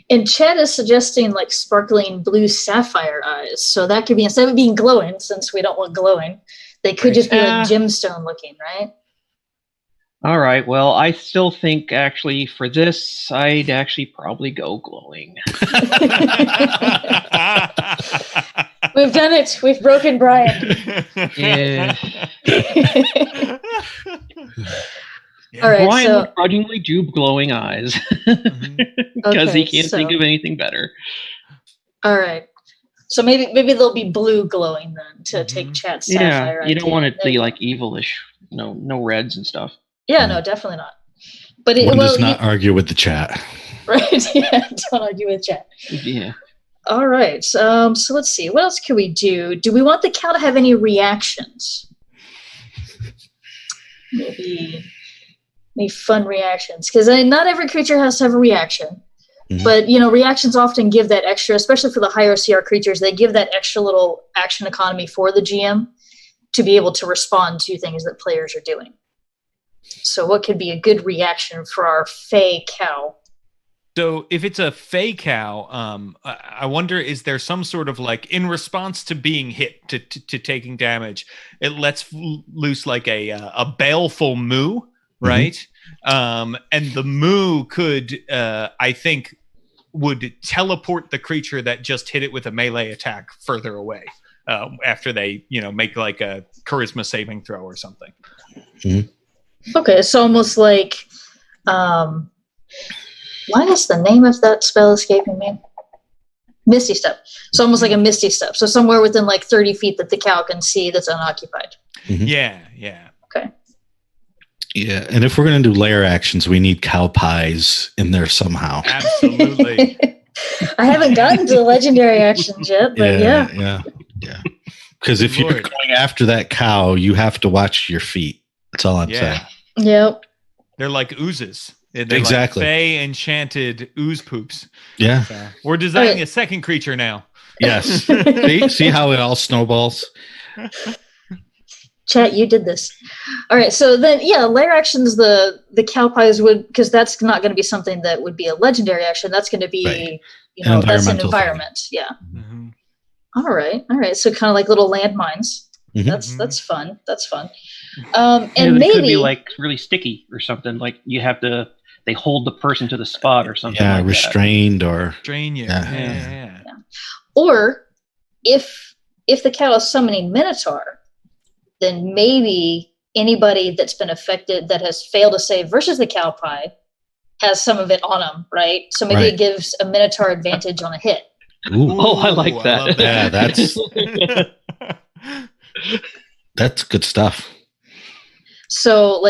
and Chad is suggesting like sparkling blue sapphire eyes, so that could be, instead of being glowing, since we don't want glowing, they could just be like gemstone looking, right? All right. Well, I still think actually for this, I'd actually probably go glowing. We've done it. We've broken Brian. Yeah. All right, Brian so would grudgingly do glowing eyes Mhm. because Okay, he can't think of anything better. all right. So maybe they'll be blue glowing then to take Mhm. chat Yeah, sapphire. you don't idea. want it to There be you like evilish. No reds and stuff. Yeah, no, definitely not. But One does not argue with the chat. right? Yeah, don't argue with chat. Yeah. All right. So let's see. What else can we do? Do we want the cow to have any reactions? Maybe any fun reactions? Because not every creature has to have a reaction. Mhm. But, reactions often give that extra, especially for the higher CR creatures, they give that extra little action economy for the GM to be able to respond to things that players are doing. So what could be a good reaction for our Fey cow? So if it's a Fey cow, I wonder, is there some sort of like, in response to being hit, to taking damage, it lets loose like a baleful moo, right? And the moo could, I think, would teleport the creature that just hit it with a melee attack further away after they, make like a charisma saving throw or something. Okay, it's almost like, why is the name of that spell escaping me? Misty Step. It's almost like a Misty Step. So somewhere within like 30 feet that the cow can see that's unoccupied. Yeah. Okay. Yeah, and if we're going to do layer actions, we need cow pies in there somehow. Absolutely. I haven't gotten to the legendary actions yet, but Yeah. Because if you're Lord. going after that cow, you have to watch your feet. That's all I'm saying. Yep. They're like oozes. They're Exactly. like Fey enchanted ooze poops. Yeah. So we're designing a second creature now. Yes. See how it all snowballs? Chat, you did this. All right, so then, layer actions, the cow pies would, because that's not going to be something that would be a legendary action. That's going to be, Right. that's an Environmental environment. Yeah. Mm-hmm. All right. So kind of like little landmines. Mhm. That's fun. That's fun. And And it could maybe be like really sticky or something. Like they hold the person to the spot or something. Yeah, like restrained or Drain you. Yeah. Yeah. or if the cow is summoning Minotaur, then maybe anybody that's been affected that has failed to save versus the cow pie has some of it on them, right? So maybe Right. it gives a Minotaur advantage on a hit. Ooh, Oh, I like that. love Yeah, that's that. that's good stuff. So,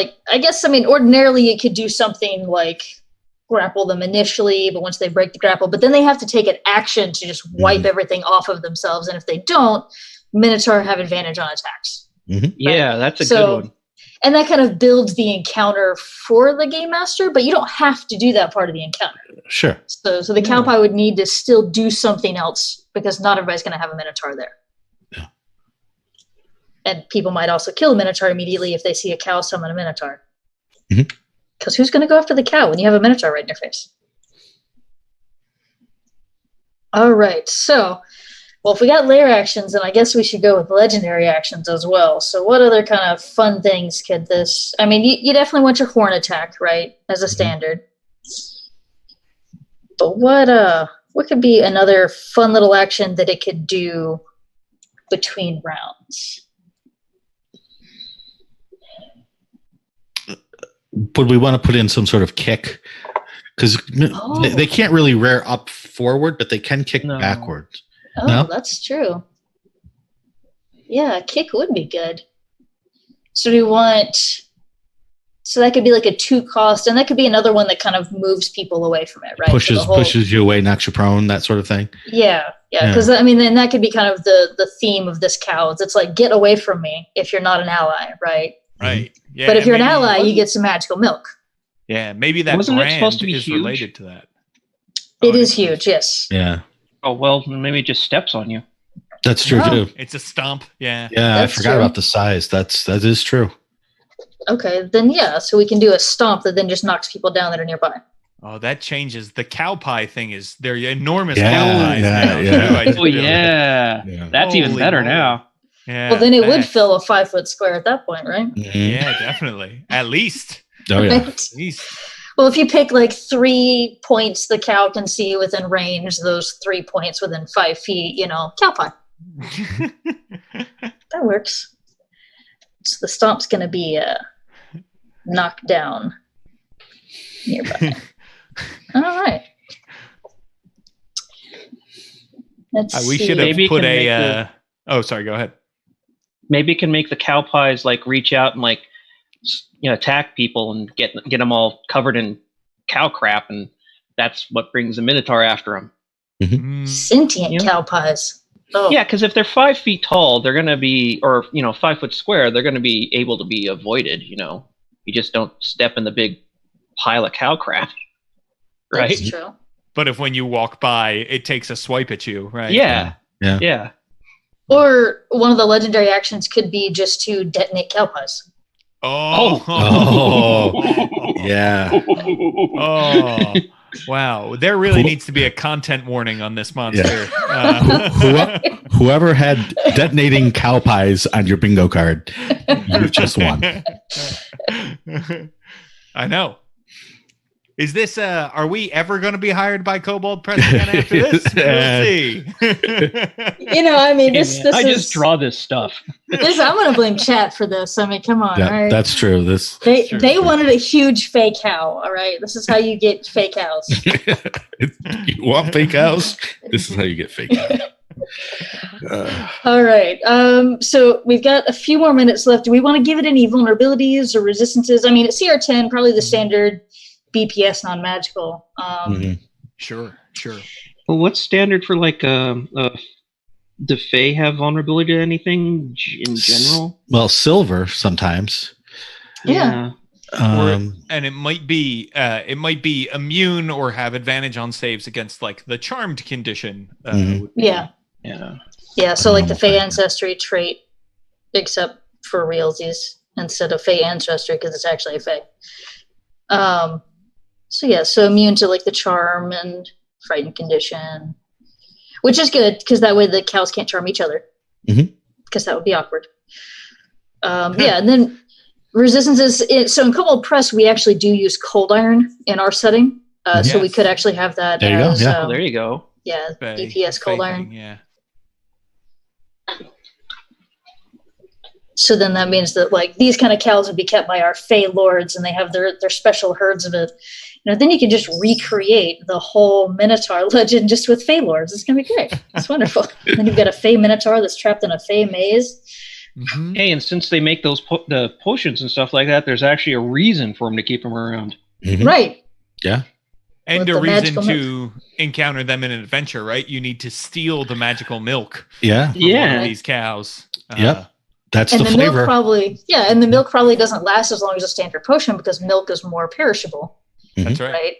ordinarily you could do something like grapple them initially, but once they break the grapple, but then they have to take an action to just wipe everything off of themselves. And if they don't, Minotaur have advantage on attacks. Yeah, that's a So- good one. And that kind of builds the encounter for the game master, but you don't have to do that part of the encounter. Sure. So the cow pie would need to still do something else because not everybody's going to have a Minotaur there. Yeah. And people might also kill a Minotaur immediately if they see a cow summon a Minotaur. Mhm. Because who's going to go after the cow when you have a Minotaur right in your face? All right. So, well, if we got layer actions, then I guess we should go with legendary actions as well. So what other kind of fun things could this... I mean, you definitely want your horn attack, right, as a standard. But what could be another fun little action that it could do between rounds? Would we want to put in some sort of kick? Because they can't really rear up forward, but they can kick backwards. Oh, No? That's true. Yeah, kick would be good. So do we want... So that could be like a 2 cost, and that could be another one that kind of moves people away from it, right? Pushes you away, knocks you prone, that sort of thing. Yeah. Because then that could be kind of the theme of this cow. It's like, get away from me if you're not an ally, right? Right. Yeah. But if you're an ally, you get some magical milk. Yeah, maybe that Wasn't it brand supposed to be is huge? related to that. It is huge, yes. Yeah, Oh, well, maybe it just steps on you. that's true No. too. It's a stomp. Yeah. Yeah, That's I forgot true. about the size. That is true. Okay, then so we can do a stomp that then just knocks people down that are nearby. Oh, that changes. The cow pie thing is they're enormous Yeah, cow pies yeah, now. yeah. Too, I just Oh, realized. Yeah. That's even Holy better moly. now. Yeah. Well, then it would facts. fill a 5-foot square at that point, right? Mhm. Yeah, definitely. At least. Oh yeah. Right? At least. Well, if you pick like 3 points the cow can see within range, those 3 points within 5 feet, cow pie. That works. So the stomp's going to be knocked down nearby. All right. We should have put a. Oh, sorry. Go ahead. Maybe it can make the cow pies like reach out and like attack people and get them all covered in cow crap, and that's what brings the Minotaur after them. Mm-hmm. Sentient cow pies. Oh. Yeah, because if they're 5 feet tall, they're going to be, or 5 foot square, they're going to be able to be avoided. You just don't step in the big pile of cow crap, right? That's true. But if when you walk by, it takes a swipe at you, right? Yeah. Or one of the legendary actions could be just to detonate cow pies. Yeah. Oh, wow. There really needs to be a content warning on this monster. Yeah. Whoever had detonating cow pies on your bingo card, you've just won. I know. Is this, are we ever going to be hired by Kobold Press again after this? We'll see. This I is... just draw this stuff. I'm going to blame chat for this. I mean, come on. Right? That's true. They wanted a huge fake cow, all right? This is how you get fake cows. You want fake cows? This is how you get fake cows. All right. So we've got a few more minutes left. Do we want to give it any vulnerabilities or resistances? I mean, at CR10, probably the standard BPS non-magical. Sure. Well, what's standard for like do Fae have vulnerability to anything in general? Well, silver sometimes. Yeah. And it might be immune or have advantage on saves against like the charmed condition. Yeah. So like the Fae ancestry trait, except for realsies instead of Fae ancestry because it's actually a Fae. So immune to like the charm and frightened condition, which is good because that way the cows can't charm each other because that would be awkward. And then resistances. So in Kobold Press, we actually do use cold iron in our setting, so we could actually have that. There you go. Yeah. There you go. Yeah, DPS cold iron. Yeah. So then that means that like these kind of cows would be kept by our Fae lords, and they have their special herds of it. Then you can just recreate the whole Minotaur legend just with Fae lords. It's gonna be great. It's wonderful. Then you've got a Fae Minotaur that's trapped in a Fae maze. Mm-hmm. Hey, and since they make those the potions and stuff like that, there's actually a reason for them to keep them around. Mm-hmm. Right. Yeah. And a reason to encounter them in an adventure, right? You need to steal the magical milk. Yeah. From one of these cows. Yep. That's and the flavor. The milk probably doesn't last as long as a standard potion because milk is more perishable. That's right.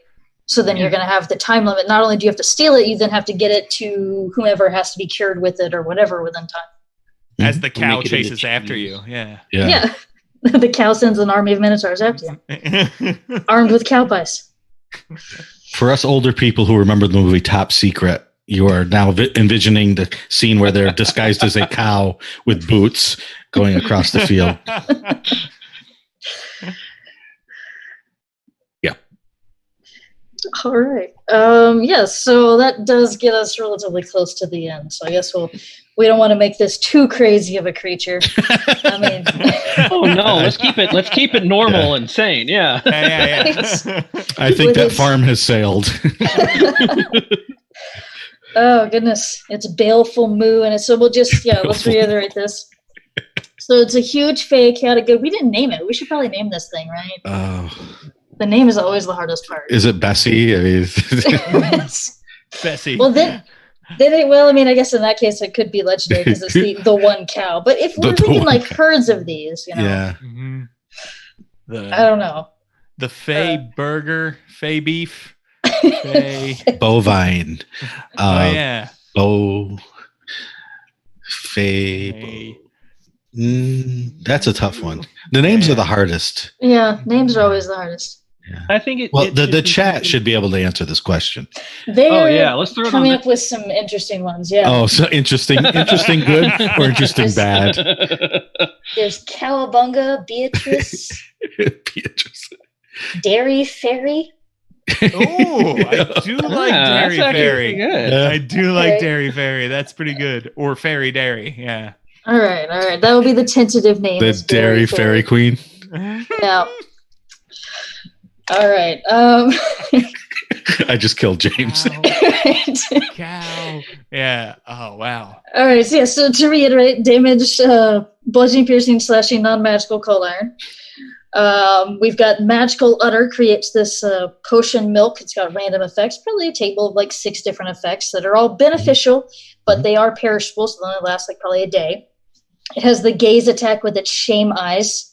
So then you're going to have the time limit. Not only do you have to steal it, you then have to get it to whomever has to be cured with it or whatever within time. As the cow chases after you. Yeah. The cow sends an army of minotaurs after you, armed with cow pies. For us older people who remember the movie Top Secret, you are now envisioning the scene where they're disguised as a cow with boots going across the field. Yeah. All right. So that does get us relatively close to the end. So I guess we don't want to make this too crazy of a creature. I mean, oh no, let's keep it normal and sane. Yeah. I think that farm has sailed. Oh goodness, it's baleful moo, and so we'll just let's reiterate this. So it's a huge fake chaotic good. We didn't name it. We should probably name this thing, right? Oh. The name is always the hardest part. Is it Bessie? I mean, Bessie. Well then, I guess in that case it could be legendary because it's the one cow. But if we're thinking like herds of these, yeah. Mm-hmm. I don't know. The Fey burger, Fey beef. Bovine. Yeah. Fey. That's a tough one. The names are the hardest. Yeah, names are always the hardest. Yeah. I think the chat should be able to answer this question. Let's throw it coming up with some interesting ones. Yeah. Oh, so interesting good or interesting bad? There's Cowabunga, Beatrice, Dairy Fairy. Oh, I do like Dairy Fairy. Good. I do like Dairy Fairy. That's pretty good. Or Fairy Dairy. Yeah. All right. That would be the tentative name. The is Dairy Fairy Queen. Yeah. All right. I just killed James. Cow. Yeah. Oh, wow. All right. So, so to reiterate, damage, bludgeoning, piercing, slashing, non-magical, cold iron. We've got magical udder creates this potion milk. It's got random effects, probably a table of like 6 different effects that are all beneficial, but they are perishable, so they only last like probably a day. It has the gaze attack with its shame eyes.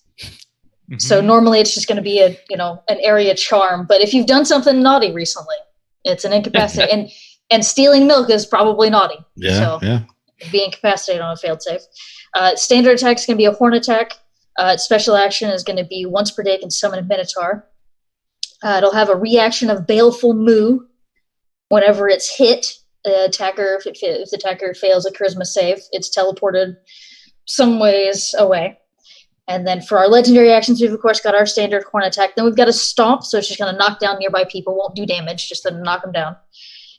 So normally it's just going to be an area charm, but if you've done something naughty recently, it's an incapacitate. and stealing milk is probably naughty. Yeah, so be incapacitated on a failed save. Standard attack is going to be a horn attack. Special action is going to be once per day can summon a minotaur. It'll have a reaction of baleful moo whenever it's hit. The attacker, if the attacker fails a charisma save, it's teleported some ways away. And then for our legendary actions, we've of course got our standard horn attack. Then we've got a stomp, so it's just going to knock down nearby people, won't do damage, just to knock them down.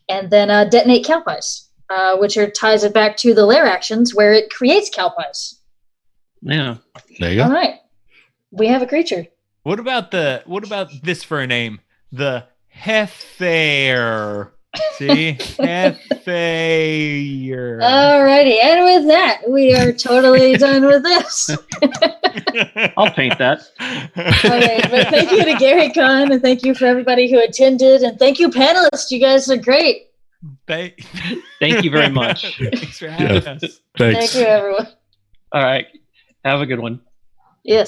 And then detonate cow pies, which ties it back to the lair actions where it creates cow pies. Yeah. There you go. All right, we have a creature. What about this for a name? The Hefair. See? Hefair. Alrighty, and with that, we are totally done with this. I'll paint that. Alright, but thank you to GaryCon, and thank you for everybody who attended, and thank you panelists. You guys are great. Thank you very much. Thanks for having us. Thanks. Thank you, everyone. All right. Have a good one. Yes.